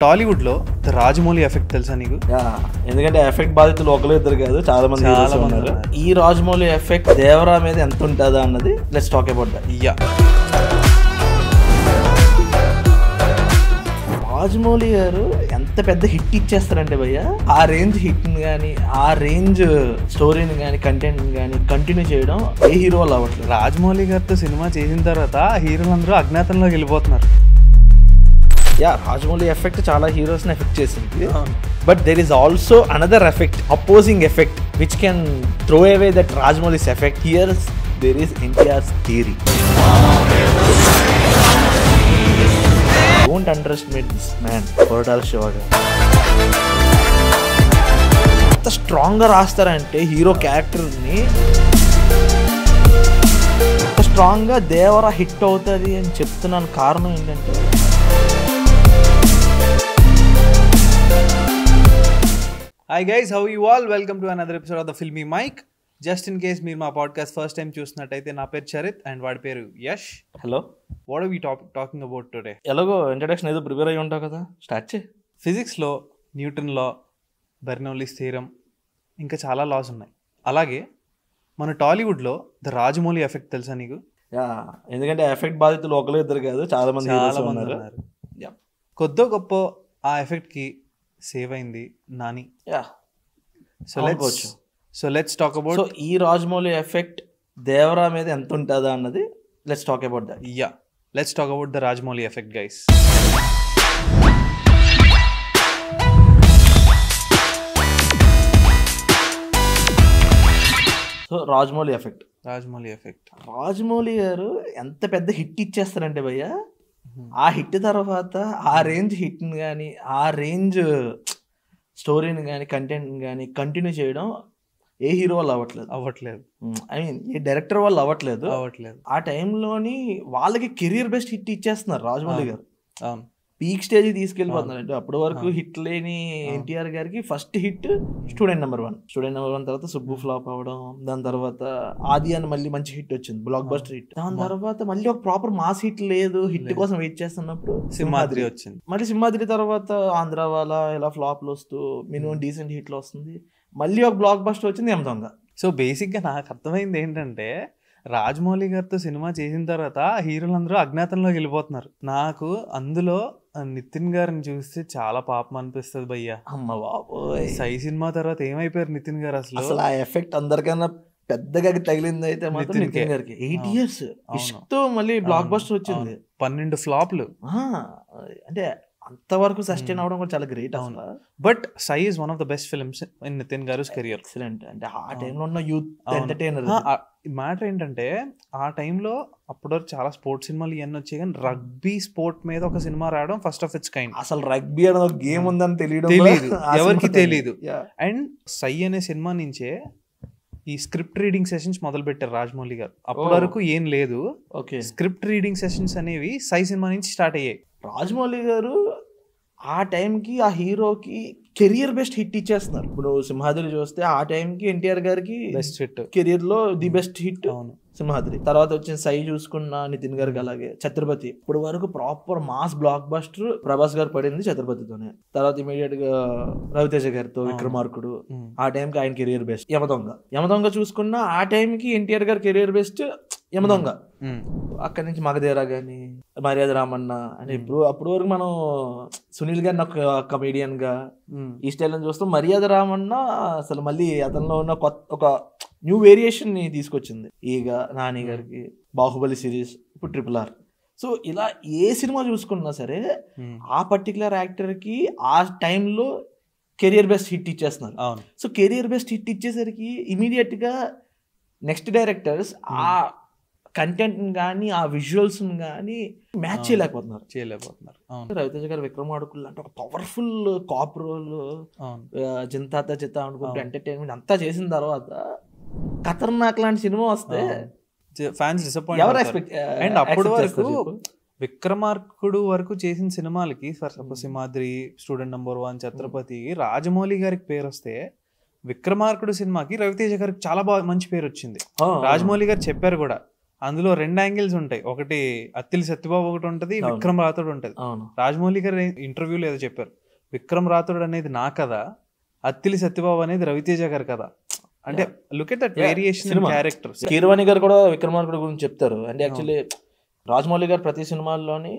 టాలీవుడ్ లో రాజమౌళి ఎఫెక్ట్ తెలుసా నీకు? ఎందుకంటే ఎఫెక్ట్ బాధితులు ఒకరు ఇద్దరు కాదు, చాలా మంది ఉన్నారు. ఈ రాజమౌళి ఎఫెక్ట్ దేవరా మీద ఎంత ఉంటుందా అన్నది let's talk about that. Rajamouli గారు ఎంత పెద్ద హిట్ ఇచ్చేస్తారంటే భయ్య, ఆ రేంజ్ హిట్ ని కానీ ఆ రేంజ్ స్టోరీని కానీ కంటెంట్ కానీ కంటిన్యూ చేయడం ఏ హీరో వల్ల అవ్వట్లేదు. రాజమౌళి గారితో సినిమా చేసిన తర్వాత హీరోలందరూ అజ్ఞాతంలోకి వెళ్ళిపోతున్నారు. రాజమౌళి ఎఫెక్ట్ చాలా హీరోస్ ని ఎఫెక్ట్ చేసింది, but there is also another effect, opposing effect which can throw away that Rajamouli's effect. Here there is NTR's theory. Don't underestimate this man, Koratala Siva garu. ఎంత స్ట్రాంగ్ గా రాస్తారంటే హీరో క్యారెక్టర్ ని, ఎంత స్ట్రాంగ్ గా దేవరా హిట్ అవుతుంది అని చెప్తున్నాను. కారణం ఏంటంటే hi guys, how you all? Welcome to another episode of the Filmy Mic. Just in case మీరు మా పాడ్కాస్ట్ ఫస్ట్ టైం చూసినట్టయితే, నా పేరు చరిత్ అండ్ వాడి పేరు Yash. Hello, what are we talking about today? ఎలాగో ఇంట్రడక్షన్ ఏదో ప్రిపేర్ అయ్యి ఉంటావు కదా, స్టార్ట్ చేయి. ఫిజిక్స్లో న్యూటన్ లా, బెర్నౌలీస్ థియరం, ఇంకా చాలా లాస్ ఉన్నాయి. అలాగే మన టాలీవుడ్లో ద రాజమౌళి ఎఫెక్ట్ తెలుసా నీకు? ఎందుకంటే ఎఫెక్ట్ బాధితులు ఒకరు ఇద్దరు కాదు, చాలా మంది ఉన్నారు. కొద్దో గొప్ప ఆ ఎఫెక్ట్కి సేవ్ అయింది Nani. So let's talk about ఈ రాజమౌళి ఎఫెక్ట్ దేవరా మీద ఎంత ఉంటుందా అన్నది let's talk about that. Let's talk about the Rajamouli effect guys. So Rajamouli effect Rajamouli గారు ఎంత పెద్ద హిట్ ఇచ్చేస్తారంటే భయ్య, ఆ హిట్ తర్వాత ఆ రేంజ్ హిట్ ని కానీ ఆ రేంజ్ స్టోరీని కానీ కంటెంట్ కానీ కంటిన్యూ చేయడం ఏ హీరో వల్ల అవ్వట్లేదు. ఐ మీన్ ఏ డైరెక్టర్ వల్ల అవ్వట్లేదు. ఆ టైంలోని వాళ్ళకి కెరియర్ బెస్ట్ హిట్ ఇచ్చేస్తున్నారు రాజమౌళి గారు. పీక్ స్టేజ్ తీసుకెళ్ళిపోతున్నారు. అంటే అప్పటి వరకు హిట్ లేని ఎన్టీఆర్ గారికి first hit student number one తర్వాత సుబ్బు ఫ్లాప్ అవ్వడం, దాని తర్వాత ఆది అని మళ్ళీ మంచి హిట్ వచ్చింది, బ్లాక్ బస్టర్ హిట్. దాని తర్వాత మళ్ళీ ఒక ప్రాపర్ మాస్ హిట్ లేదు, హిట్ కోసం వెయిట్ చేస్తున్నప్పుడు సింహాద్రి వచ్చింది. మళ్ళీ సింహాద్రి తర్వాత ఆంధ్రావాల ఇలా ఫ్లాప్లు వస్తూ మినిమం డీసెంట్ హిట్లు వస్తుంది. మళ్ళీ ఒక బ్లాక్ బస్టర్ వచ్చింది యమదొంగ. సో బేసిక్గా నాకు అర్థమైంది ఏంటంటే, రాజమౌళి గారితో సినిమా చేసిన తర్వాత హీరోలందరూ అజ్ఞాతంలోకి వెళ్ళిపోతున్నారు. నాకు అందులో నితిన్ గారిని చూస్తే చాలా పాపం అనిపిస్తుంది భయ్య. అమ్మ బాబోయ్, సై సినిమా తర్వాత ఏమైపోయారు నితిన్ గారు? అసలు ఆ ఎఫెక్ట్ అందరికన్నా పెద్దగా తగిలింది అయితే మాత్రం నితిన్ గారికి. 8 years ఇష్తో మళ్ళీ బ్లాక్ బస్టర్ వచ్చింది, 12 ఫ్లాప్లు. అంటే అంతవరకు సస్టైన్ అవడం కూడా చాలా గ్రేట్. అవును, but Sye is one of the best films in Nithin garu's career. Excellent. అంటే ఆ టైంలో ఉన్న యూత్ ఎంటర్టైనర్. మ్యాటర్ ఏంటంటే, ఆ టైంలో అప్పటివరకు చాలా స్పోర్ట్స్ సినిమాలు ఇవన్నీ వచ్చాయి, కానీ రగ్బీ స్పోర్ట్ మీద ఒక సినిమా రావడం ఫస్ట్ ఆఫ్ ఇట్స్ కైండ్. అసలు రగ్బీ అనే ఒక గేమ్ ఉందని తెలియదు, ఎవరికి తెలియదు. అండ్ సై అనే సినిమా నుంచే ఈ స్క్రిప్ట్ రీడింగ్ సెషన్స్ మొదలు పెట్టారు రాజమౌళి గారు. అప్పటి వరకు ఏం లేదు. స్క్రిప్ట్ రీడింగ్ సెషన్స్ అనేవి సై సినిమా నుంచి స్టార్ట్ అయ్యాయి. రాజమౌళి గారు ఆ టైంకి ఆ హీరోకి కెరియర్ బెస్ట్ హిట్ ఇచ్చేస్తున్నారు. ఇప్పుడు సింహాద్రి చూస్తే ఆ టైంకి ఎన్టీఆర్ గారికి బెస్ట్ హిట్, కెరియర్ లో ది బెస్ట్ హిట్ సింహాద్రి. తర్వాత వచ్చిన సై చూసుకున్న నితిన్ గారికి, అలాగే ఛత్రపతి. ఇప్పుడు వరకు proper mass block buster Prabhas గారు పడింది ఛత్రపతితోనే. తర్వాత ఇమీడియట్ గా రవితేజ గారితో విక్రమార్కుడు. ఆ టైంకి ఆయన కెరియర్ బెస్ట్. యమదొంగ చూసుకున్న ఆ టైంకి ఎన్టీఆర్ గారి కెరియర్ బెస్ట్ యమదొంగ. అక్కడి నుంచి మగధీర గాని, మర్యాద రామన్న. అంటే ఇప్పుడు అప్పటి వరకు మనం సునీల్ గారిని ఒక కమేడియన్ గా ఈ స్టైల్ చూస్తాం. మర్యాద రామన్న అసలు మళ్ళీ అతనిలో ఉన్న ఒక న్యూ వేరియేషన్ ని తీసుకొచ్చింది. ఈగ నాని గారికి, బాహుబలి సిరీస్, ఇప్పుడు RRR. సో ఇలా ఏ సినిమా చూసుకున్నా సరే ఆ పర్టికులర్ యాక్టర్ కి ఆ టైంలో కెరియర్ బెస్ట్ హిట్ ఇచ్చేస్తున్నారు. సో కెరియర్ బెస్ట్ హిట్ ఇచ్చేసరికి ఇమీడియట్ గా నెక్స్ట్ డైరెక్టర్స్ ఆ కంటెంట్ కానీ ఆ విజువల్స్ కానీ మ్యాచ్ చేయలేకపోతున్నారు. రవితేజ గారు విక్రమార్కుడు అంటే ఒక పవర్ఫుల్ కాప్ రోల్, జింతాత చిత్త అనుకుంటే ఎంటర్టైన్మెంట్ అంతా చేసిన తర్వాత ఖతర్నాక్ లాంటి సినిమా వస్తే ఫ్యాన్స్ డిసప్పాయింట్ ఎవరు ఎక్స్పెక్ట్. అండ్ అప్పటి వరకు విక్రమార్కుడు వరకు చేసిన సినిమాలకి, for suppose Simhadri, student number 1, Chatrapathi, Rajamouli గారికి పేరు వస్తే, విక్రమార్కుడు సినిమాకి రవితేజ గారికి చాలా బాగా మంచి పేరు వచ్చింది. రాజమౌళి గారు చెప్పారు కూడా, అందులో 2 యాంగిల్స్ ఉంటాయి. ఒకటి అత్తిలి సత్యబాబు ఒకటి ఉంటది, విక్రమ్ రాథోడ్ ఉంటది. రాజమౌళి గారు ఇంటర్వ్యూలో ఏదో చెప్పారు, విక్రమ్ రాథోడ్ అనేది నా కథ, అత్తిలి సత్యబాబు అనేది రవితేజ గారి కథ. అంటే look at that variation in character. Keeravani గారు కూడా విక్రమార్కుడు గురించి చెప్తారు. అంటే యాక్చువల్లీ రాజమౌళి గారు ప్రతి సినిమాల్లోని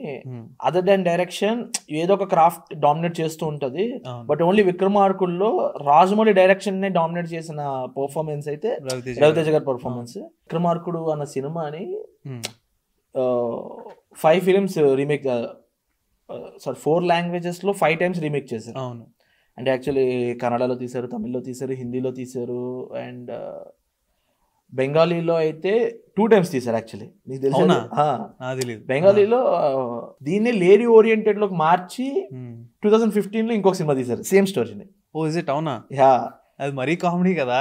అదర్ దాన్ డైరెక్షన్ ఏదో ఒక క్రాఫ్ట్ డామినేట్ చేస్తూ ఉంటది. బట్ ఓన్లీ విక్రమార్కుడులో రాజమౌళి డైరెక్షన్ నే డామినేట్ చేసిన పర్ఫార్మెన్స్ అయితే రవితేజ గారి పర్ఫార్మెన్స్. విక్రమార్కుడు అన్న సినిమాని 5 ఫిలిమ్స్ రీమేక్, 4 లాంగ్వేజెస్ లో 5 times రీమేక్ చేశారు. అంటే యాక్చువల్లీ కన్నడలో తీశారు, తమిళ్లో తీశారు, హిందీలో తీశారు, అండ్ బెంగాలీలో అయితే 2 times తీశారు. యాక్చువల్లీ నీకు తెలుసు, బెంగాలీలో దీన్ని లేడీ ఓరియంటెడ్ లోకి మార్చి 2015 లో ఇంకొక సినిమా తీశారు సేమ్ స్టోరీని. Oh is it? అవునా? అది మరీ కామెడీ కదా.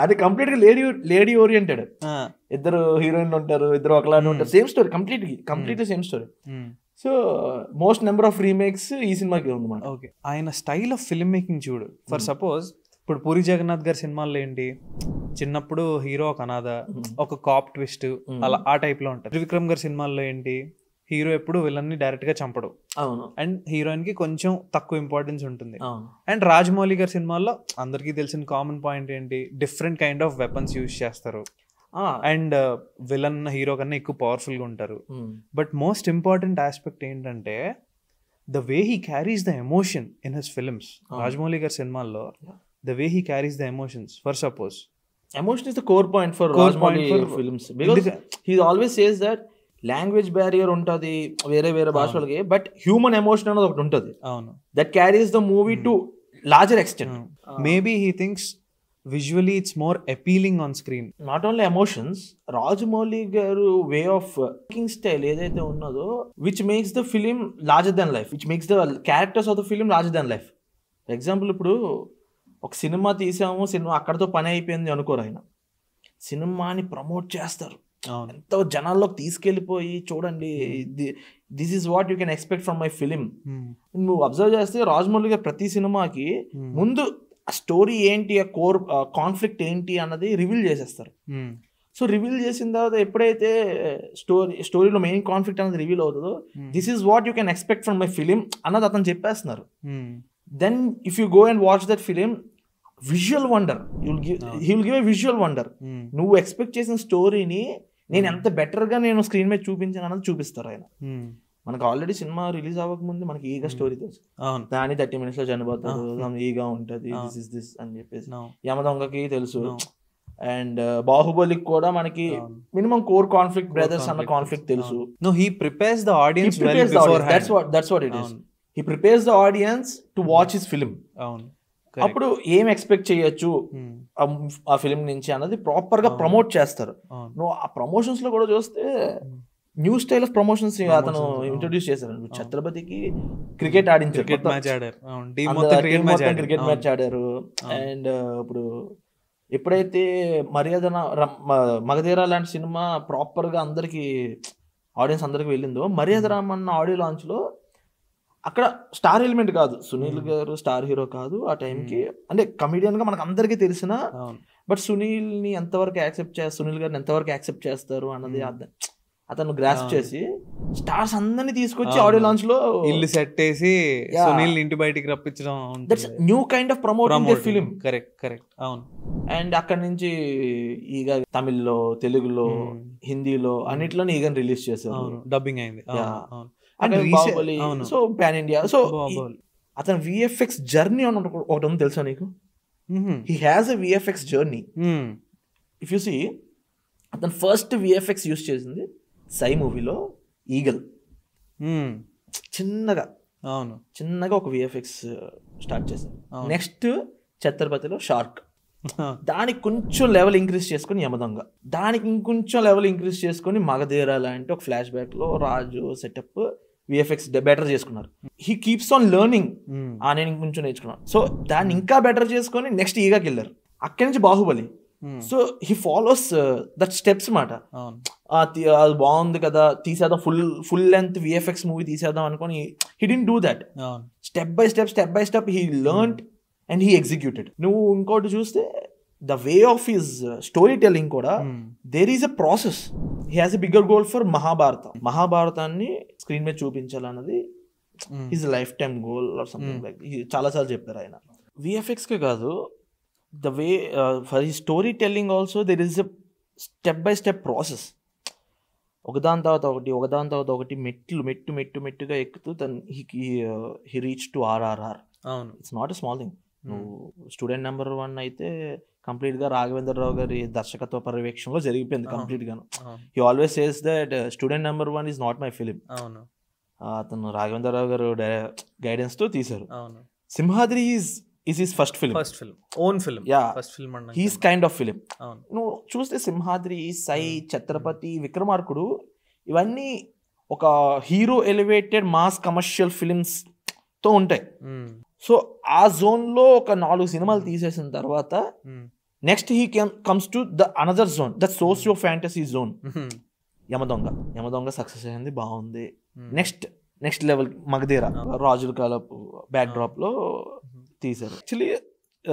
అది కంప్లీట్ గా లేడీ ఓరియంటెడ్. ఇద్దరు హీరోయిన్లు ఉంటారు, ఇద్దరు ఒకలానే ఉంటారు, same story, completely same story. So most number of remakes ఈ సినిమాకి ఉందన్నమాట. ఓకే, ఆయన స్టైల్ ఆఫ్ ఫిల్మ్ మేకింగ్ చూడు. ఫర్ సపోజ్ ఇప్పుడు పూరి జగన్నాథ్ గారి సినిమాల్లో ఏంటి, చిన్నప్పుడు హీరో ఒక అనాథ, ఒక కాప్ ట్విస్ట్, అలా ఆ టైప్ లో ఉంటుంది. త్రివిక్రమ్ గారి సినిమాల్లో ఏంటి, హీరో ఎప్పుడు విలన్ ని డైరెక్ట్ గా చంపడు, అండ్ హీరోయిన్ కి కొంచెం తక్కువ ఇంపార్టెన్స్ ఉంటుంది. అండ్ రాజమౌళి గారి సినిమాల్లో అందరికీ తెలిసిన కామన్ పాయింట్ ఏంటి, different kind of weapons use చేస్తారు, అండ్ విలన్ హీరో కన్నా ఎక్కువ పవర్ఫుల్ గా ఉంటారు. బట్ మోస్ట్ ఇంపార్టెంట్ ఆస్పెక్ట్ ఏంటంటే the way he carries the emotion in his films. Rajamouli గారి సినిమాల్లో the way he carries the emotions. For suppose emotion is the core point for Rajmouli films, because he always says that language barrier untadi vere bhashalaki, but human emotion another okati untadi that carries the movie to larger extent. Maybe he thinks visually it's more appealing on screen. Not only emotions, Rajmouli garu way of making style edaithe unnado which makes the film larger than life, which makes the characters of the film larger than life. For example, ఇప్పుడు ఒక cinema తీసాము, cinema అక్కడతో పని అయిపోయింది అనుకోరు, ఆయన సినిమాని promote చేస్తారు, ఎంతో జనాల్లోకి తీసుకెళ్ళిపోయి చూడండి, this is what you can expect from my film. నువ్వు అబ్జర్వ్ చేస్తే రాజమౌళి గారు ప్రతి సినిమాకి ముందు ఆ స్టోరీ ఏంటి, ఆ కోర్ కాన్ఫ్లిక్ట్ ఏంటి అన్నది రివీల్ చేసేస్తారు. సో రివీల్ చేసిన తర్వాత ఎప్పుడైతే స్టోరీలో మెయిన్ కాన్ఫ్లిక్ట్ అనేది రివీల్ అవుతుందో, this is what you can expect from my film అన్నది అతను చెప్పేస్తున్నారు. Then if you go and watch that film, visual wonder, he will give a visual wonder. నువ్వు ఎక్స్పెక్ట్ చేసిన స్టోరీని నేను ఎంత బెటర్ గా నేను స్క్రీన్ మీద చూపించాను అన్నది చూపిస్తారు ఆయన. మనకు ఆల్రెడీ సినిమా రిలీజ్ అవ్వక ముందు మనకి ఈగా స్టోరీ తెలుసు, దాని 30 minutes లో చనిపోతారు, ఈగా ఉంటది, దిస్ ఇస్ దిస్ అని చెప్పేసి. యమదొంగకి తెలుసు, అండ్ బాహుబలికి కూడా మనకి మినిమం కోర్ కాన్ఫ్లిక్ట్ బ్రదర్స్ అన్న కాన్ఫ్లిక్ట్ తెలుసు. No, he prepares the audience well beforehand. That's what it is. He prepares the audience to watch his film. అప్పుడు ఏం ఎక్స్పెక్ట్ చేయొచ్చు ఆ ఫిలిం నుంచి అన్నది ప్రాపర్ గా ప్రమోట్ చేస్తారు. నువ్వు ఆ ప్రమోషన్స్ లో కూడా చూస్తే న్యూ స్టైల్ ఆఫ్ ప్రమోషన్స్ అతను ఇంట్రొడ్యూస్ చేశారు. ఛత్రపతికి క్రికెట్ ఆడించారు, క్రికెట్ మ్యాచ్ ఆడారు. అండ్ ఇప్పుడు ఎప్పుడైతే మగధీర లాంటి సినిమా ప్రాపర్ గా అందరికి ఆడియన్స్ అందరికి వెళ్ళిందో, మర్యాద రామన్న ఆడియో లాంచ్ లో అక్కడ స్టార్ ఎలిమెంట్ కాదు, సునీల్ గారు స్టార్ హీరో కాదు ఆ టైంకి, అంటే కమిడియన్ గా మనకు అందరికీ తెలిసిన, బట్ సునీల్ ని ఎంతవరకు యాక్సెప్ట్ చేస్తారు, సునీల్ గారిని ఎంతవరకు యాక్సెప్ట్ చేస్తారు అన్నది అతను గ్రాస్ప్ చేసి స్టార్స్ అందరినీ తీసుకొచ్చి ఆడియో లాంచ్ లో ఇల్లు సెట్ చేసి సునీల్ ఇంటి బయటికి రప్పించడం, that's new kind of promoting the film. Correct. అవును. అండ్ అక్కడ నుంచి ఈగ తమిళ్లో, తెలుగులో, హిందీలో అన్నిట్లోనే ఈగని రిలీజ్ చేశారు, డబ్బింగ్ అయింది. Baahubali, so pan India. So అతను విఎఫ్ఎక్స్ జర్నీ అని ఒకటి ఉంది తెలుసా నీకు? He has a VFX journey. If you see, అతను ఫస్ట్ విఎఫ్ఎక్స్ యూస్ చేసింది సై మూవీలో ఈగల్. చిన్నగా ఒక విఎఫ్ఎక్స్ స్టార్ట్ చేశారు. నెక్స్ట్ ఛత్రపతిలో షార్క్, దానికి కొంచెం లెవెల్ ఇంక్రీజ్ చేసుకుని యమదొంగ, దానికి ఇంకొంచెం లెవెల్ ఇంక్రీజ్ చేసుకుని మగధీర లాంటి ఒక ఫ్లాష్ బ్యాక్ లో రాజు సెటప్ విఎఫ్ఎక్స్ బెటర్ చేసుకున్నారు. హీ కీప్స్ ఆన్ లెర్నింగ్, నేను ఇంకొంచెం నేర్చుకున్నాను. సో దాన్ని ఇంకా బెటర్ చేసుకొని నెక్స్ట్ ఈగాకి వెళ్ళారు, అక్కడి నుంచి Baahubali. So he follows that steps మాట. అది బాగుంది కదా, తీసేద్దాం, ఫుల్ లెంత్ విఎఫ్ఎక్స్ మూవీ తీసేద్దాం అనుకొని he didn't do that. Step by step he learned and he executed. నువ్వు ఇంకోటి చూస్తే the way of his storytelling కూడా there is a process. He has a bigger goal for మహాభారతాన్ని screen మీద చూపించాలన్నది his lifetime goal or something like. చాలాసార్లు చెప్పారు ఆయన. విఎఫ్ఎక్స్కే కాదు, the way for he storytelling also there is a step by step process. ఒకదాని తర్వాత ఒకటి మెట్టుగా ఎక్కుతూ he reach to RRR. It's not a small thing. నువ్వు స్టూడెంట్ నెంబర్ 1 అయితే కంప్లీట్ గా రాఘవేంద్రరావు గారి దర్శకత్వ పర్యవేక్షణలో జరిగిపోయింది కంప్లీట్ గాను. He always says that student number 1 is not my film. అతను రాఘవేంద్రరావు గారు గైడెన్స్ తో తీశారు. Simhadri is his first film, own film. He's kind of film. నువ్వు చూస్తే సింహాద్రి, సై, ఛత్రపతి, విక్రమార్కుడు ఇవన్నీ ఒక hero elevated mass commercial films తో ఉంటాయి. సో ఆ జోన్ లో ఒక 4 సినిమాలు తీసేసిన తర్వాత next he comes to the another zone, the socio fantasy zone. Yamadonga success అయింది, బాగుంది. నెక్స్ట్ లెవెల్ మగధీర, రాజుల కాలపు బ్యాక్ డ్రాప్ లో తీశారు. యాక్చువల్లీ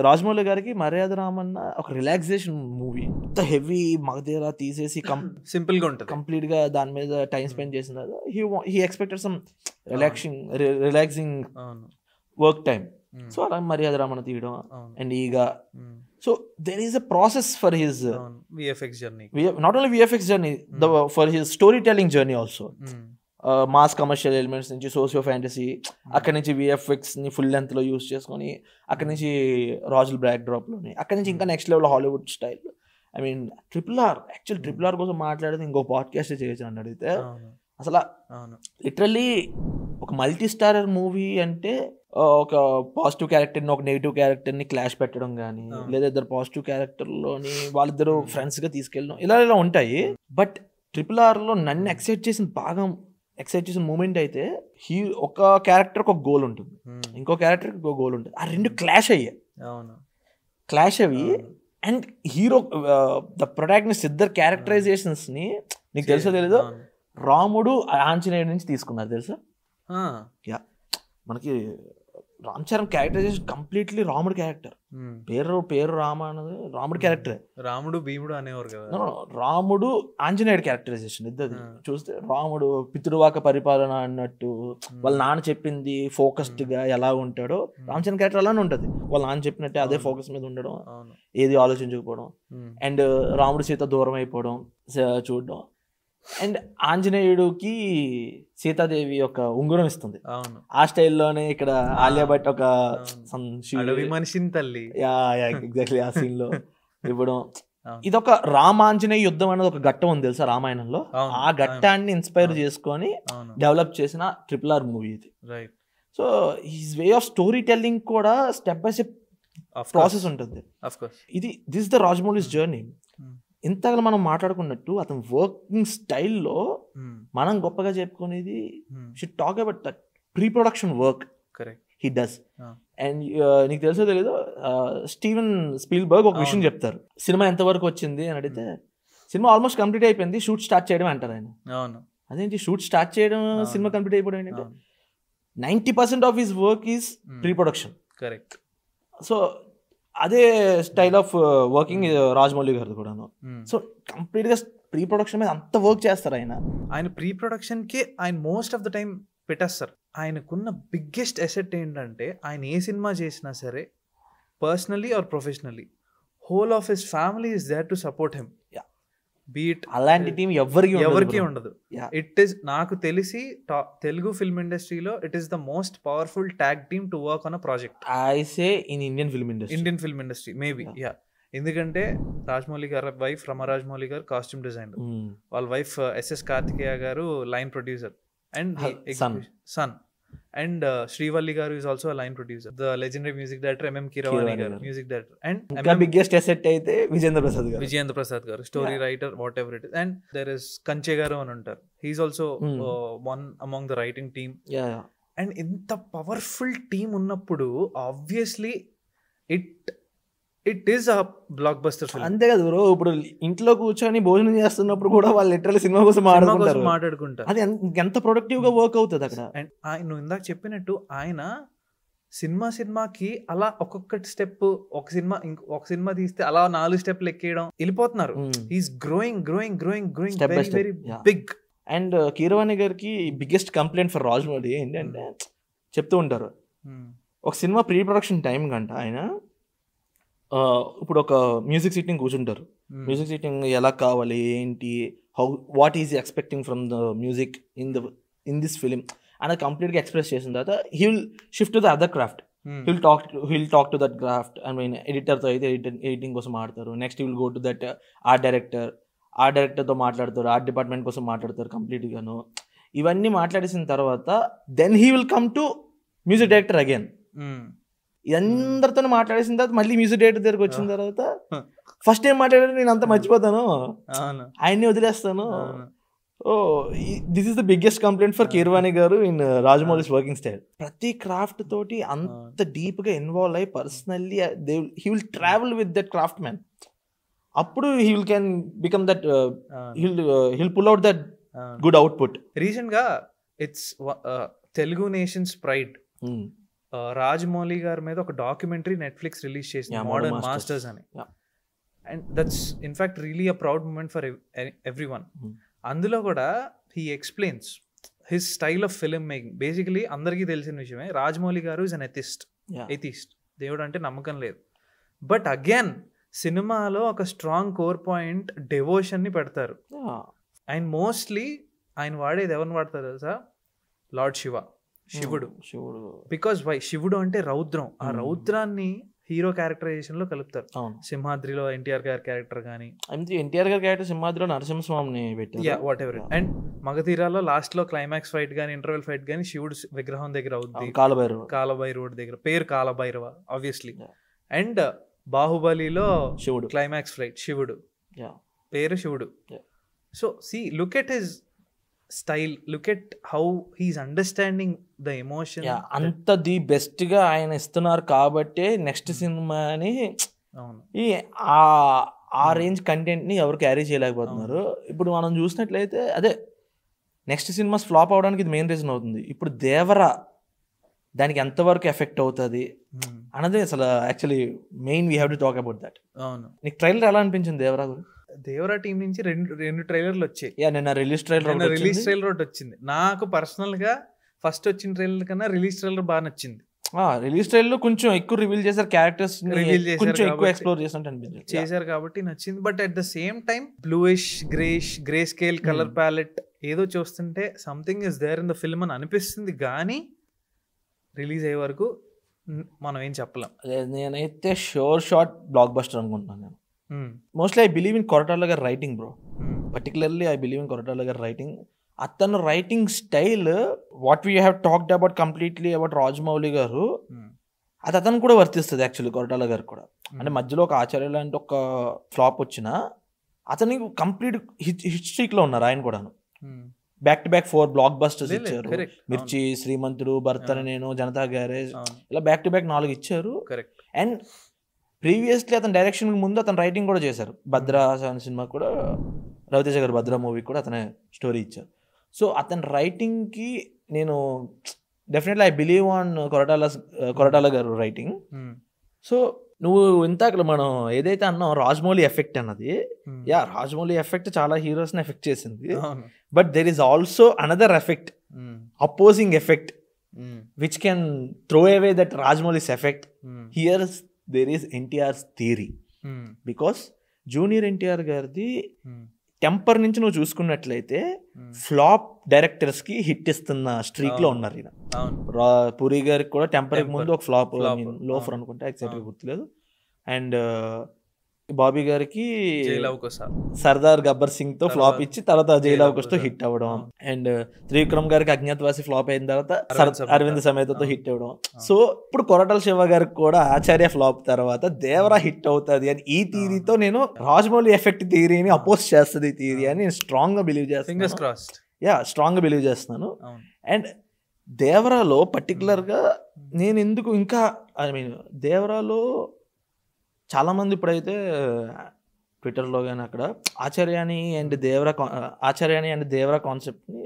రాజమౌళి గారికి మర్యాద రామన్న ఒక రిలాక్సేషన్ మూవీ. అంత హెవీ మగధీర తీసేసి సింపుల్ గా ఉంటుంది, కంప్లీట్ గా దాని మీద టైం స్పెండ్ చేసిన he expected some relaxing work time. So అలా మర్యాద రామన్న తీయడం and Eega. So there is a process for his VFX journey, not only VFX journey, for his storytelling journey also. Mass commercial elements నుంచి socio fantasy, అక్కడి నుంచి VFX ని full length లో use చేసుకొని, అక్కడి నుంచి రాజుల బ్యాక్ డ్రాప్ లోని, అక్కడి నుంచి ఇంకా next level Hollywood style. I mean triple R కోసం మాట్లాడితే ఇంకో పాడ్కాస్ట్ చేయొచ్చు అని అడిగితే, అసలు లిటరల్లీ ఒక మల్టీ స్టారర్ మూవీ అంటే ఒక పాజిటివ్ క్యారెక్టర్ని ఒక నెగిటివ్ క్యారెక్టర్ని క్లాష్ పెట్టడం కానీ, లేదా ఇద్దరు పాజిటివ్ క్యారెక్టర్లోని వాళ్ళిద్దరు ఫ్రెండ్స్గా తీసుకెళ్ళడం, ఇలా ఉంటాయి. బట్ ట్రిపుల్ ఆర్లో నన్ను ఎక్సైట్ చేసిన మూమెంట్ అయితే, ఒక క్యారెక్టర్ ఒక గోల్ ఉంటుంది, ఇంకో క్యారెక్టర్ ఒక గోల్ ఉంటుంది. ఆ రెండు క్లాష్ అయ్యి అండ్ హీరో ద ప్రొటాగనిస్ట్ ఇద్దరు క్యారెక్టరైజేషన్స్ ని, నీకు తెలుసో తెలీదు, రాముడు ఆంజనేయుడి నుంచి తీసుకున్నారు తెలుసా? యా, మనకి రామ్ చరణ్ క్యారెక్టరైజేషన్ కంప్లీట్లీ రాముడు క్యారెక్టర్. పేరు రామ అన్నది రాముడు క్యారెక్టర్. రాముడు భీముడు అనేవారు కదా. రాముడు ఆంజనేయుడు క్యారెక్టరైజేషన్ ఇద్దరు చూస్తే, రాముడు పితృవాక పరిపాలన అన్నట్టు వాళ్ళ నాన్న చెప్పింది ఫోకస్డ్ గా ఎలా ఉంటాడో, రామ్ చరణ్ క్యారెక్టర్ అలానే ఉంటది. వాళ్ళ నాన్న చెప్పినట్టే అదే ఫోకస్ మీద ఉండడం, ఏది ఆలోచించకపోవడం, అండ్ రాముడు సీత దూరం అయిపోవడం చూడడం. అండ్ ఆంజనేయుడికి సీతాదేవి ఒక ఉంగరం ఇస్తుంది, ఆ స్టైల్లోనే ఇక్కడ ఆలియా భట్ ఒక మనిషిని తల్లి ఎగ్జాక్ట్లీ ఆ సీన్ లో ఇవ్వడం. ఇదొక రామాంజనేయ యుద్ధం అనేది ఒక ఘట్టం ఉంది తెలుసా రామాయణంలో. ఆ ఘట్టాన్ని ఇన్స్పైర్ చేసుకొని డెవలప్ చేసిన ట్రిపుల్ ఆర్ మూవీ ఇది. So his way of story telling కూడా స్టెప్ బై స్టెప్ ప్రాసెస్ ఉంటుంది. This the Rajamouli's journey. ఇంతగా మనం మాట్లాడుకున్నట్టు అతను వర్కింగ్ స్టైల్లో మనం గొప్పగా చెప్పుకునేది, should talk about that pre production work he does. And నీకు తెలుసో తెలీదు, స్టీవెన్ స్పీల్బర్గ్ ఒక విషయం చెప్తారు, సినిమా ఎంతవరకు వచ్చింది అని అడిగితే, సినిమా ఆల్మోస్ట్ కంప్లీట్ అయిపోయింది, షూట్ స్టార్ట్ చేయడం అంటారు ఆయన. అదేంటి షూట్ స్టార్ట్ చేయడం, సినిమా కంప్లీట్ అయిపోవడం ఏంటంటే 90% of his work is pre production. Correct. So అదే స్టైల్ ఆఫ్ వర్కింగ్ రాజమౌళి గారు కూడాను. సో కంప్లీట్ గా ప్రీ ప్రొడక్షన్ మీద అంత వర్క్ చేస్తారు ఆయన ప్రీ ప్రొడక్షన్ కి ఆయన మోస్ట్ ఆఫ్ ద టైం పెట్టేస్తారు. ఆయనకున్న బిగ్గెస్ట్ అసెట్ ఏంటంటే, ఆయన ఏ సినిమా చేసినా సరే personally or professionally whole of his family is there to support him. Beat అలాంటి టీం ఎవరికి ఉండదు. ఇట్ ఈస్, నాకు తెలిసి తెలుగు ఫిల్మ్ ఇండస్ట్రీలో it is the most powerful tag team to work on a project. I say in Indian film industry maybe. Yeah, ఎందుకంటే రాజమౌళి గారు wife Rama Rajamouli గారు costume designer, వాళ్ళ వైఫ్ ఎస్ఎస్ కార్తికేయ గారు line producer and son, and Srivalli గారు is also line producer. The legendary music director MM Keeravani garu music director, and biggest asset అయితే Vijayendra Prasad garu story writer, whatever it is. And there is Kanche garu అని ఉంటారు, he is also one among the writing team. And ఇంత powerful team ఉన్నప్పుడు obviously it is a blockbuster film. అంతే కదా bro, ఇప్పుడు ఇంట్లో కూర్చొని భోజనం చేస్తున్నప్పుడు కూడా వాళ్ళు లిటరల్లీ సినిమా కోసం మాట్లాడుకుంటారు. అది ఎంత ప్రొడక్టివ్ గా వర్క్ అవుతుంది అక్కడ. అండ్ నువ్వు ఇందాక చెప్పినట్టు ఆయన సినిమాకి అలా ఒక్కొక్కటి స్టెప్, ఒక సినిమా తీస్తే అలా 4 స్టెప్లు ఎక్కేయడం వెళ్ళిపోతున్నారు. Is growing very very big. And Keeravani గారికి బిగ్గెస్ట్ కంప్లైంట్ ఫర్ రాజమౌళి ఏంటంటే చెప్తూ ఉంటారు, ఒక సినిమా ప్రీ ప్రొడక్షన్ టైం కంట ఆయన ఇప్పుడు ఒక మ్యూజిక్ సిట్టింగ్ కూర్చుంటారు. మ్యూజిక్ సిట్టింగ్ ఎలా కావాలి ఏంటి, what is expecting from the music in this film అనేది కంప్లీట్గా ఎక్స్ప్రెస్ చేసిన తర్వాత he will shift to the other craft. He'll talk to that craft. I mean ఎడిటర్తో అయితే ఎడిటింగ్ కోసం ఆడతారు. Next will go to that art డైరెక్టర్తో మాట్లాడతారు, ఆర్ట్ డిపార్ట్మెంట్ కోసం మాట్లాడతారు కంప్లీట్గాను. ఇవన్నీ మాట్లాడేసిన తర్వాత then he will come to music director again. అందరితో మాట్లాడేసిన తర్వాత మళ్ళీ మ్యూజిక్ డైరెక్టర్ దగ్గరకు వచ్చిన తర్వాత ఫస్ట్ ఏం మాట్లాడారు నేను అంతా మర్చిపోతాను, ఆయన్ని వదిలేస్తాను. This is the biggest complaint for Keeravani garu in Rajamouli's working style. ప్రతి క్రాఫ్ట్ తోటి అంత డీప్ గా ఇన్వాల్వ్ అయ్యి personally he will travel with that craft man. అప్పుడు he will can become that, he'll pull out that good output. Recent గా it's Telugu nation's pride Rajamouli గారి మీద ఒక డాక్యుమెంటరీ నెట్ఫ్లిక్స్ రిలీజ్ చేసింది, మోడర్న్ మాస్టర్స్ అని. And that's in fact really a proud moment for every one. అందులో కూడా he explains his style of film making. Basically అందరికీ తెలిసిన విషయమే, రాజమౌళి గారు ఇస్ అన్ ఎథిస్ట్. దేవుడు అంటే నమ్మకం లేదు. బట్ అగైన్ సినిమాలో ఒక స్ట్రాంగ్ కోర్ పాయింట్ డెవోషన్ ని పెడతారు. అండ్ మోస్ట్లీ ఆయన వాడేది ఎవరిని వాడతారు తెలుసా? లార్డ్ శివుడు. Because why? శివుడు అంటే రౌద్రం. ఆ రౌద్రాన్ని హీరో క్యారెక్టరైజేషన్ లో కలుపుతారు. సింహాద్రిలో ఎన్టీఆర్ గారి క్యారెక్టర్ కానీ, ఎన్టీఆర్ గారి క్యారెక్టర్ సింహాద్రిలో నరసింహస్వామిని పెట్టారు. What ever. అండ్ మగధీరాలో లాస్ట్ లో క్లైమాక్స్ ఫైట్ గానీ, ఇంటర్వెల్ ఫైట్ గానీ శివుడు విగ్రహం దగ్గర అవుతుంది, కాలభైరవుడు దగ్గర. పేరు కాలభైరవ ఆబ్వియస్లీ. అండ్ బాహుబలిలో శివుడు క్లైమాక్స్ ఫైట్ శివుడు, పేరు శివుడు. So see, look at his style, look at how he's understanding the emotion. అంత ది బెస్ట్ గా ఆయన ఇస్తున్నారు కాబట్టి నెక్స్ట్ సినిమాని ఆ రేంజ్ కంటెంట్ ని ఎవరు క్యారీ చేయలేకపోతున్నారు. ఇప్పుడు మనం చూసినట్లయితే అదే నెక్స్ట్ సినిమాస్ ఫ్లాప్ అవడానికి ఇది మెయిన్ రీజన్ అవుతుంది. ఇప్పుడు దేవరా దానికి ఎంతవరకు ఎఫెక్ట్ అవుతుంది అన్నది అసలు actually main we have to talk about that. అవును. నీకు ట్రైలర్ ఎలా అనిపించింది దేవరా గురించి? దేవరా టీం నుంచి రెండు ట్రైలర్లు వచ్చాయి. నిన్న రిలీజ్ ట్రైలర్ ఒకటి వచ్చింది. నాకు పర్సనల్ గా ఫస్ట్ వచ్చిన ట్రైలర్ కన్నా రిలీజ్ ట్రైలర్ బాగా నచ్చింది. రిలీజ్ ట్రైలర్ లో కొంచెం ఎక్కువ రివీల్ చేశారు, క్యారెక్టర్స్ కొంచెం ఎక్కువ ఎక్స్ప్లోర్ చేశారు కాబట్టి నచ్చింది. But at the same time bluish grey scale colour palette ఏదో చూస్తుంటే something is there in the film అని అనిపిస్తుంది. కానీ రిలీజ్ అయ్యే వరకు మనం ఏం చెప్పలేం. నేనైతే షార్ట్ బ్లాక్ బస్టర్ అనుకుంటున్నాను. నేను mostly I believe in Koratala గారి writing bro. Particularly I believe in Koratala గారి రైటింగ్. అతను writing style, what we have talked about completely about Rajamouli garu, అది అతను కూడా వర్తిస్తుంది యాక్చువల్లీ కొరటాల గారు కూడా. అంటే మధ్యలో ఒక ఆచార్య లాంటి ఒక ఫ్లాప్ వచ్చినా అతని కంప్లీట్ హిస్టరీక్ లో ఉన్నారు ఆయన కూడా. Back to back 4 black busters ఇచ్చారు. మిర్చి, శ్రీమంతుడు, భర్తని నేను, జనతా గ్యారేజ్, ఇలా బ్యాక్ టు బ్యాక్ 4 ఇచ్చారు. అండ్ ప్రీవియస్లీ అతని డైరెక్షన్ ముందు అతను రైటింగ్ కూడా చేశారు. భద్ర అనే సినిమా కూడా, రవితేజ గారు భద్ర మూవీ కూడా అతనే స్టోరీ ఇచ్చారు. సో అతని రైటింగ్కి నేను definitely I believe on Koratala గారు రైటింగ్. సో నువ్వు ఇంతకు మనం ఏదైతే అన్నావు రాజమౌళి ఎఫెక్ట్ అన్నది, రాజమౌళి ఎఫెక్ట్ చాలా హీరోస్ని ఎఫెక్ట్ చేసింది. But there is also another effect, opposing effect, which can throw away that Rajamouli's effect. Here there is NTR's theory. Because junior NTR గారిది టెంపర్ నుంచి నువ్వు చూసుకున్నట్లయితే ఫ్లాప్ డైరెక్టర్స్ కి హిట్ ఇస్తున్న స్ట్రీక్ లో ఉన్నారు ఈయన. పూరి గారికి కూడా టెంపర్ ముందు ఒక ఫ్లాప్, లోఫర్ అనుకుంటే ఎగ్జాక్ట్ గా గుర్తులేదు. అండ్ బాబీ గారికి సర్దార్ గబ్బర్ సింగ్ తో ఫ్లాప్ ఇచ్చి తర్వాత జైల్ అవకాశ్ తో హిట్ అవ్వడం. అండ్ త్రివిక్రమ్ గారికి అజ్ఞాతవాసి ఫ్లాప్ అయిన తర్వాత అరవింద్ సమేతతో హిట్ అవ్వడం. సో ఇప్పుడు కొరటాల శివ గారికి కూడా ఆచార్య ఫ్లాప్ తర్వాత దేవరా హిట్ అవుతుంది అని ఈ థియరీతో నేను రాజమౌళి ఎఫెక్ట్ థియరీని అపోజ్ చేస్తుంది ఈ థియరీ అని నేను స్ట్రాంగ్ గా బిలీవ్ చేస్తాను. స్ట్రాంగ్ గా బిలీవ్ చేస్తున్నాను. అండ్ దేవరాలో పర్టికులర్ గా నేను ఎందుకు ఇంకా ఐ మీన్ దేవరాలో చాలా మంది ఇప్పుడైతే ట్విట్టర్లో కానీ అక్కడ ఆచార్యాని అండ్ దేవరా కాన్సెప్ట్ని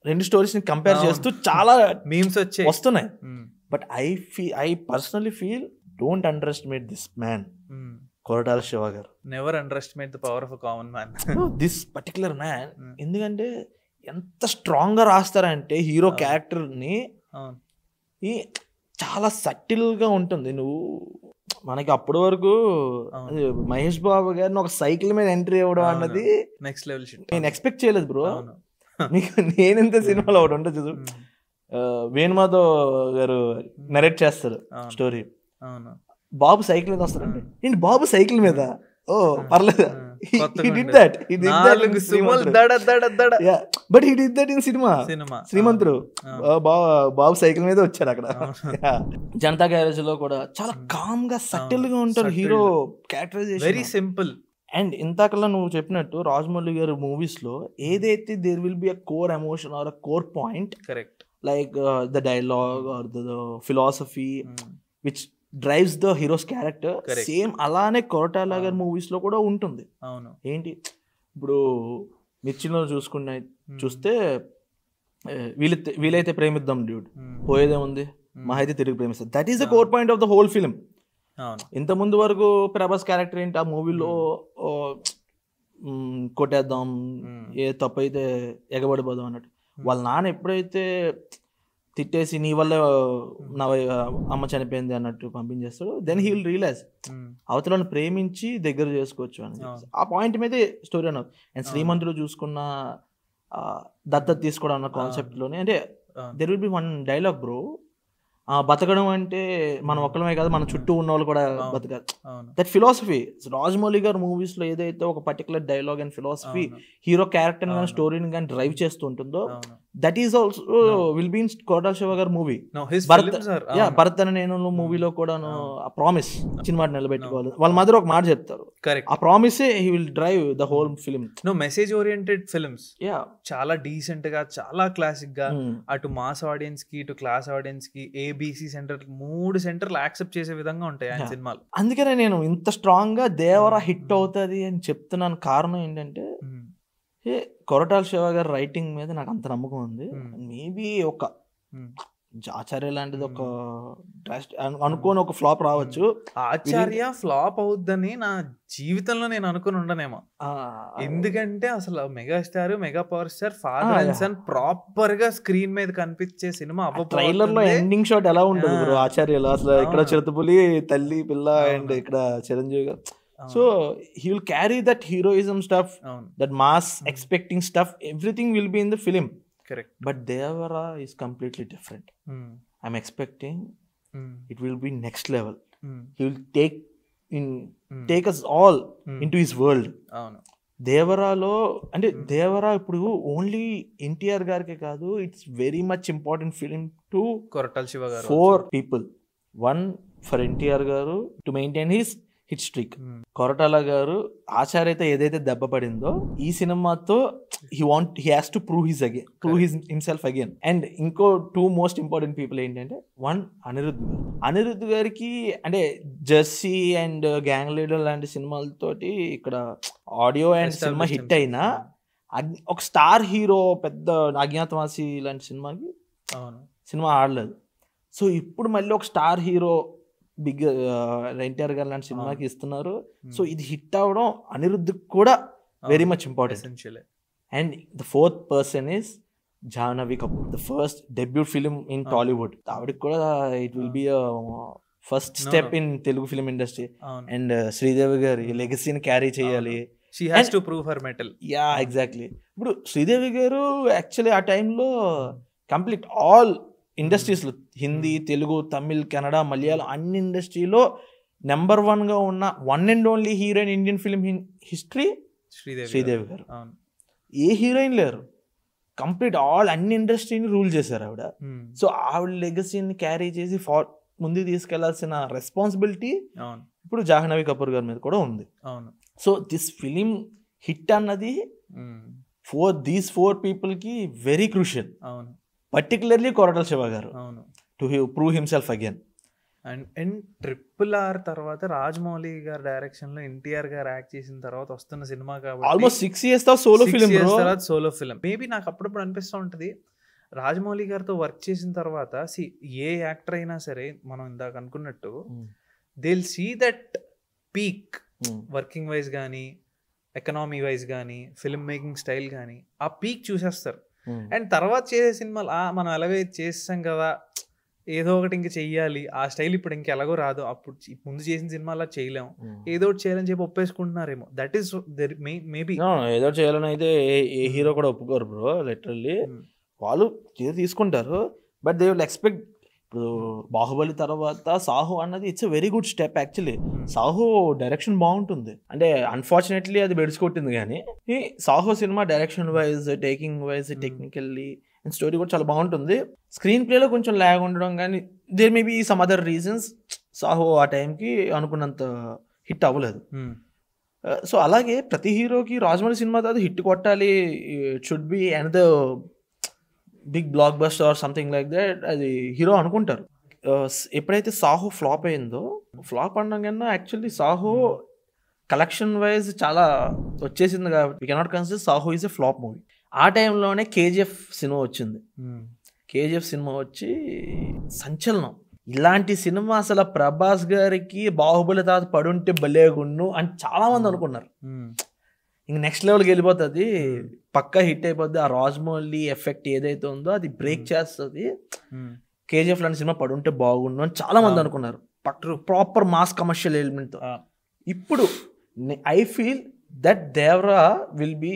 2 స్టోరీస్ని కంపేర్ చేస్తూ చాలా మీమ్స్ వస్తున్నాయి. But I personally feel don't underestimate this man Koratala Siva garu. Never underestimate the power of a common man. This particular man. ఎందుకంటే ఎంత స్ట్రాంగ్ గా రాస్తారంటే హీరో క్యారెక్టర్ ని చాలా సటిల్ గా ఉంటుంది. నువ్వు మనకి అప్పటి వరకు మహేష్ బాబు గారిని ఒక సైకిల్ మీద ఎంట్రీ ఇవ్వడం అన్నది నెక్స్ట్ లెవెల్. నేను ఎక్స్పెక్ట్ చేయలేదు బ్రో. మీకు నేనెంత సినిమాలో ఒకటి ఉంటుంది చూసు, వేణుమాధవ్ గారు నరేట్ చేస్తారు స్టోరీ, బాబు సైకిల్ మీద వస్తారంటే ఏంటి బాబు సైకిల్ మీద, ఓ పర్లేదు, but he did that in cinema Srimanthudu. Babu cycle మీద వచ్చారు అక్కడ. జనతా గ్యారేజ్ లో కూడా చాలా కామ్ గా సటిల్ గా ఉంటారు hero characterization, very simple. And ఇంతకల్లా నువ్వు చెప్పినట్టు రాజమౌళి గారు మూవీస్ లో ఏదైతే there will be a core emotion or a core point, correct, like the dialogue or the philosophy which drives the hero's character, same అలానే కొరటాల గారి మూవీస్ లో కూడా ఉంటుంది. అవును. ఏంటి ఇప్పుడు మిర్చిలో చూస్తే వీలైతే ప్రేమిద్దాం డ్యూడ్, పోయేదే ఉంది, మా అయితే తిరిగి ప్రేమిస్తాం. That is the core point of the whole film. ఇంత ముందు వరకు ప్రభాస్ క్యారెక్టర్ ఏంటి, ఆ మూవీలో కొట్టేద్దాం, ఏ తప్పు అయితే ఎగబడిపోదాం అన్నట్టు. వాళ్ళ నాన్న ఎప్పుడైతే తిట్టేసి నీ వల్ల నా అమ్మ చనిపోయింది అన్నట్టు పంపించేస్తాడు, దెన్ హీ విల్ రియలైజ్ అవతలను ప్రేమించి దగ్గర చేసుకోవచ్చు అని. ఆ పాయింట్ మీదే స్టోరీ అన్నారు. అండ్ శ్రీమంతుడు చూసుకున్న దత్తత తీసుకోవడం అన్న కాన్సెప్ట్ లోనే, అంటే there will be one dialogue bro, బతకడం అంటే మనం ఒక్కలమే కాదు, మన చుట్టూ ఉన్న వాళ్ళు కూడా బతకాలి. That philosophy Rajamouli garu movies లో ఏదైతే ఒక particular dialogue and philosophy hero character కానీ స్టోరీని కానీ డ్రైవ్ చేస్తూ ఉంటుందో, that is also will be in Koratala Siva గారి మూవీ. భరత్ అని నేను మూవీలో కూడా ఆ ప్రామిస్ చిన్న మాట నిలబెట్టుకోవాలి. వాళ్ళ మదర్ ఒక మాట చెప్తారు, ఆ promise he will drive the whole film. Message oriented films చాలా డీసెంట్ గా, చాలా క్లాసిక్ గా, అటు మాస్ ఆడియన్స్ కి ఇటు క్లాస్ ఆడియన్స్ కి ఏబిసి సెంటర్ 3 సెంటర్లు యాక్సెప్ట్ చేసే విధంగా ఉంటాయి ఆయన సినిమాలు. అందుకనే నేను ఇంత స్ట్రాంగ్ గా దేవరా హిట్ అవుతుంది అని చెప్తున్నాను. కారణం ఏంటంటే కొరటాల శివ గారి రైటింగ్ మీద నాకు అంత నమ్మకం ఉంది. మేబీ ఒక ఆచార్య లాంటిది ఒక అనుకోని ఒక ఫ్లాప్ రావచ్చు. ఆచార్య ఫ్లాప్ అవుద్దని నా జీవితంలో నేను అనుకుని ఉండనేమో. ఎందుకంటే అసలు megastar, mega power star, father and son proper గా స్క్రీన్ మీద కనిపించే సినిమా. ట్రైలర్ లో ఎండింగ్ షాట్ ఎలా ఉంటుంది బ్రో ఆచార్యలో, అసలు ఇక్కడ చిరుతపులి తల్లి పిల్ల అండ్ ఇక్కడ చిరంజీవి గారు. So he will carry that heroism stuff, that mass expecting stuff, everything will be in the film. Correct. But Devara is completely different. I'm expecting it will be next level. He will take us all into his world. దేవరాలో అంటే దేవరా ఇప్పుడు only NTR గారికి కాదు, it's very much important film to Koratala Siva గారు. 4 people. 1 for NTR గారు to maintain his hit streak. Koratala గారు ఆచార్యత ఏదైతే దెబ్బ పడిందో ఈ సినిమాతో he has to prove himself again. And ఇంకో 2 మోస్ట్ ఇంపార్టెంట్ పీపుల్ ఏంటంటే, 1 అనిరుద్ధ్ గారికి అంటే జెర్సీ అండ్ గ్యాంగ్ లీడర్ లాంటి సినిమాలతోటి ఇక్కడ ఆడియో అండ్ సినిమా హిట్ అయినా, ఒక స్టార్ హీరో పెద్ద అజ్ఞాతవాసి లాంటి సినిమా ఆడలేదు. సో ఇప్పుడు మళ్ళీ ఒక స్టార్ హీరో బిగ్ ఎన్టీఆర్ గారు లాంటి సినిమాకి ఇస్తున్నారు. సో ఇది హిట్ అవడం అనిరుద్ధ్ కూడా very much important. And the 4th person is Jahnavi Kapoor, the first debut film in Tollywood. ఆవిడకి కూడా it will be first step in Telugu film industry. And Sridevi గారి లెగసీని క్యారీ చేయాలి. She has to prove her metal. Yeah, exactly. ఇప్పుడు శ్రీదేవి గారు actually ఆ టైంలో complete all ఇండస్ట్రీస్లో Hindi, Telugu, Tamil, Kannada, Malayalam అన్ని ఇండస్ట్రీలో నెంబర్ 1 గా ఉన్న one and only heroine Indian film history Sridevi గారు. ఏ హీరోయిన్ లేరు, కంప్లీట్ ఆల్ అన్ని ఇండస్ట్రీని రూల్ చేశారు ఆవిడ. సో ఆవిడ లెగసీని క్యారీ చేసి ముందుకు తీసుకెళ్లాల్సిన రెస్పాన్సిబిలిటీ ఇప్పుడు జాహ్నవి కపూర్ గారి మీద కూడా ఉంది. సో దిస్ ఫిలిం హిట్ అన్నది దీస్ 4 people కి very crucial. Particularly Koratala Siva garu to prove himself again. And RRR తర్వాత రాజమౌళి గారి డైరెక్షన్ లో ఎన్టీఆర్ గారు యాక్ట్ చేసిన తర్వాత వస్తున్న సినిమా కాబట్టి almost 6 years solo film. Solo film maybe నాకు అప్పుడప్పుడు అనిపిస్తూ ఉంటది, రాజమౌళి గారితో వర్క్ చేసిన తర్వాత ఏ యాక్టర్ అయినా సరే మనం ఇందాక అనుకున్నట్టు they will see that peak working wise కానీ ఎకనామీ వైజ్ కానీ ఫిల్మ్ మేకింగ్ స్టైల్ కానీ ఆ పీక్ చూసేస్తారు. అండ్ తర్వాత చేసే సినిమాలు మనం అలాగే చేస్తాం కదా, ఏదో ఒకటి ఇంక చెయ్యాలి, ఆ స్టైల్ ఇప్పుడు ఇంకెలాగో రాదు, అప్పుడు ముందు చేసిన సినిమాలా చేయలేము, ఏదో ఒకటి చేయాలని చెప్పి ఒప్పేసుకుంటున్నారేమో. దట్ ఈస్ మేబీ ఏదో చేయాలని అయితే ఏ హీరో కూడా ఒప్పుకోరు బ్రో. లిటరల్లీ వాళ్ళు తీసుకుంటారు, బట్ దే విల్ ఎక్స్పెక్ట్. ఇప్పుడు బాహుబలి తర్వాత సాహో అన్నది it's a very good step actually. Saaho direction బాగుంటుంది, అంటే అన్ఫార్చునేట్లీ అది బెడిసికొట్టింది, కానీ ఈ Saaho cinema direction wise, taking wise, technically and story కూడా చాలా బాగుంటుంది. స్క్రీన్ ప్లేలో కొంచెం ల్యాగ్ ఉండడం కానీ there may be some other reasons Saaho ఆ టైంకి అనుకున్నంత హిట్ అవ్వలేదు. సో అలాగే ప్రతి హీరోకి రాజమౌళి సినిమా తర్వాత హిట్ కొట్టాలి, it should be another big blockbuster or something like that అది హీరో అనుకుంటారు. ఎప్పుడైతే సాహో ఫ్లాప్ అయిందో, ఫ్లాప్ అనడం కన్నా యాక్చువల్లీ సాహో కలెక్షన్ వైజ్ చాలా వచ్చేసింది కాబట్టి we cannot consider Saaho is a flop movie. ఆ టైంలోనే కేజీఎఫ్ సినిమా వచ్చింది. కేజీఎఫ్ సినిమా వచ్చి సంచలనం. ఇలాంటి సినిమా అసలు ప్రభాస్ గారికి బాహుబలి తర్వాత పడుంటే భలేగుండు అని చాలా మంది అనుకున్నారు. ఇంక నెక్స్ట్ లెవెల్కి వెళ్ళిపోతుంది, పక్కా హిట్ అయిపోద్ది, ఆ రాజమౌళి ఎఫెక్ట్ ఏదైతే ఉందో అది బ్రేక్ చేస్తుంది, కేజీఎఫ్ లాంటి సినిమా పడుంటే బాగుండు అని చాలా మంది అనుకున్నారు, ప్రాపర్ మాస్ కమర్షియల్ ఎలిమెంట్తో. ఇప్పుడు I feel that Devara will be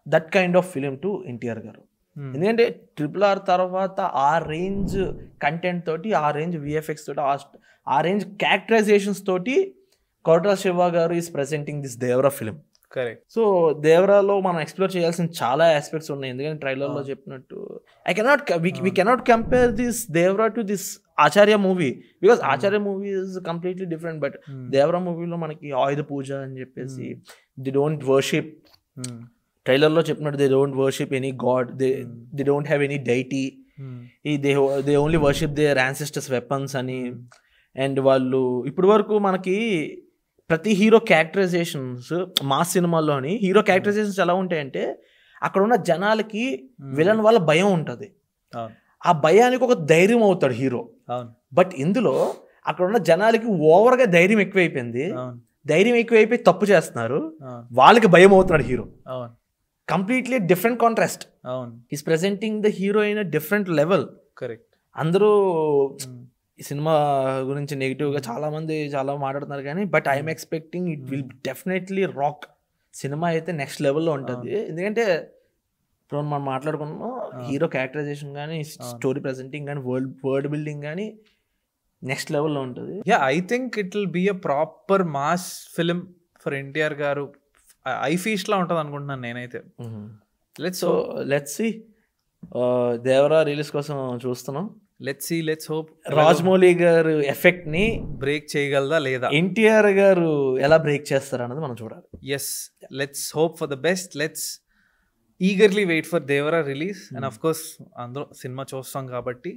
that kind of film to NTR garu. ఎందుకంటే RRR తర్వాత ఆ రేంజ్ కంటెంట్ తోటి, ఆ రేంజ్ విఎఫ్ఎక్స్ తోటి, ఆ రేంజ్ క్యారెక్టరైజేషన్స్ తోటి Koratala Siva garu is presenting this Devara film. Correct. So దేవరాలో మనం ఎక్స్ప్లోర్ చేయాల్సిన చాలా ఆస్పెక్ట్స్ ఉన్నాయి. ఎందుకంటే ట్రైలర్లో చెప్పినట్టు we cannot compare this Devara to this Acharya movie, because Acharya movie is completely different. But Devara మూవీలో మనకి ఆయుధ పూజ అని చెప్పేసి ది డోంట్ వర్షిప్, ట్రైలర్లో చెప్పినట్టు they don't worship any god, they don't have any deity, they only worship their ancestors weapons అని. And వాళ్ళు ఇప్పటి వరకు మనకి ప్రతి హీరో క్యారెక్టరైజేషన్స్ మాస్ సినిమాల్లోని హీరో క్యారెక్టరైజేషన్స్ ఎలా ఉంటాయంటే అక్కడ ఉన్న జనాలకి విలన్ వల్ల భయం ఉంటుంది, ఆ భయానికి ఒక ధైర్యం అవుతాడు హీరో. బట్ ఇందులో అక్కడ ఉన్న జనాలకి ఓవర్గా ధైర్యం ఎక్కువైపోయింది, ధైర్యం ఎక్కువైపోయి తప్పు చేస్తున్నారు, వాళ్ళకి భయం అవుతున్నాడు hero. Completely different contrast. Is presenting the hero in a different level. Correct. అందరూ ఈ సినిమా గురించి నెగిటివ్గా చాలామంది చాలా మాట్లాడుతున్నారు, కానీ but I'm expecting it will definitely rock. సినిమా అయితే నెక్స్ట్ లెవెల్లో ఉంటుంది. ఎందుకంటే ఇప్పుడు మనం మాట్లాడుకున్నాం, హీరో క్యారెక్టరైజేషన్ కానీ, స్టోరీ ప్రెజెంటింగ్ కానీ, వర్డ్ బిల్డింగ్ కానీ నెక్స్ట్ లెవెల్లో ఉంటుంది. I think it will be a proper mass film for NTR garu. I feast లా ఉంటుంది అనుకుంటున్నాను నేనైతే. Let's see. దేవరా రిలీజ్ కోసం చూస్తున్నాం. లెట్స్ హోప్ రాజమౌళి గారు ఎఫెక్ట్ ని బ్రేక్ చేయగలదా లేదా, ఎన్టీఆర్ గారు ఎలా బ్రేక్ చేస్తారు అన్నది మనం చూడాలి. Yes, let's hope for the best. Let's eagerly wait for Devara release. And of course అందరూ సినిమా చూస్తాం కాబట్టి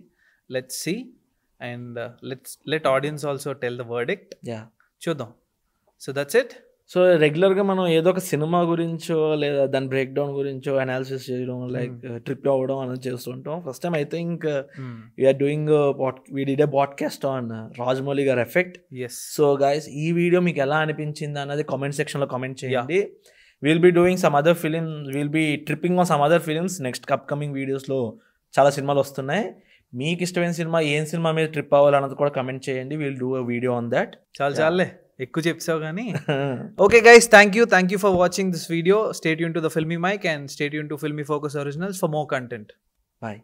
let's see and let audience also tell the verdict. చూద్దాం. So that's it. సో రెగ్యులర్గా మనం ఏదో ఒక సినిమా గురించో లేదా దాని బ్రేక్ డౌన్ గురించో అనాలిసిస్ చేయడం, లైక్ ట్రిప్ అవ్వడం అనేది చేస్తుంటాం. First time I think we're doing we did a podcast on Rajamouli గారి ఎఫెక్ట్. సో గైస్, ఈ వీడియో మీకు ఎలా అనిపించింది అన్నది కామెంట్ సెక్షన్లో కామెంట్ చేయండి. Will be doing some other films, will be tripping on some other films. Next upcoming వీడియోస్లో చాలా సినిమాలు వస్తున్నాయి. మీకు ఇష్టమైన సినిమా, ఏం సినిమా మీద ట్రిప్ అవ్వాలన్నది కూడా కమెంట్ చేయండి. Will do a video on that. చాలే ఎక్కువ చెప్పావు కానీ. Okay guys, thank you for watching this video. Stay tune to the Filmy Mic and stay tune to Filmy Focus originals for more content. Bye.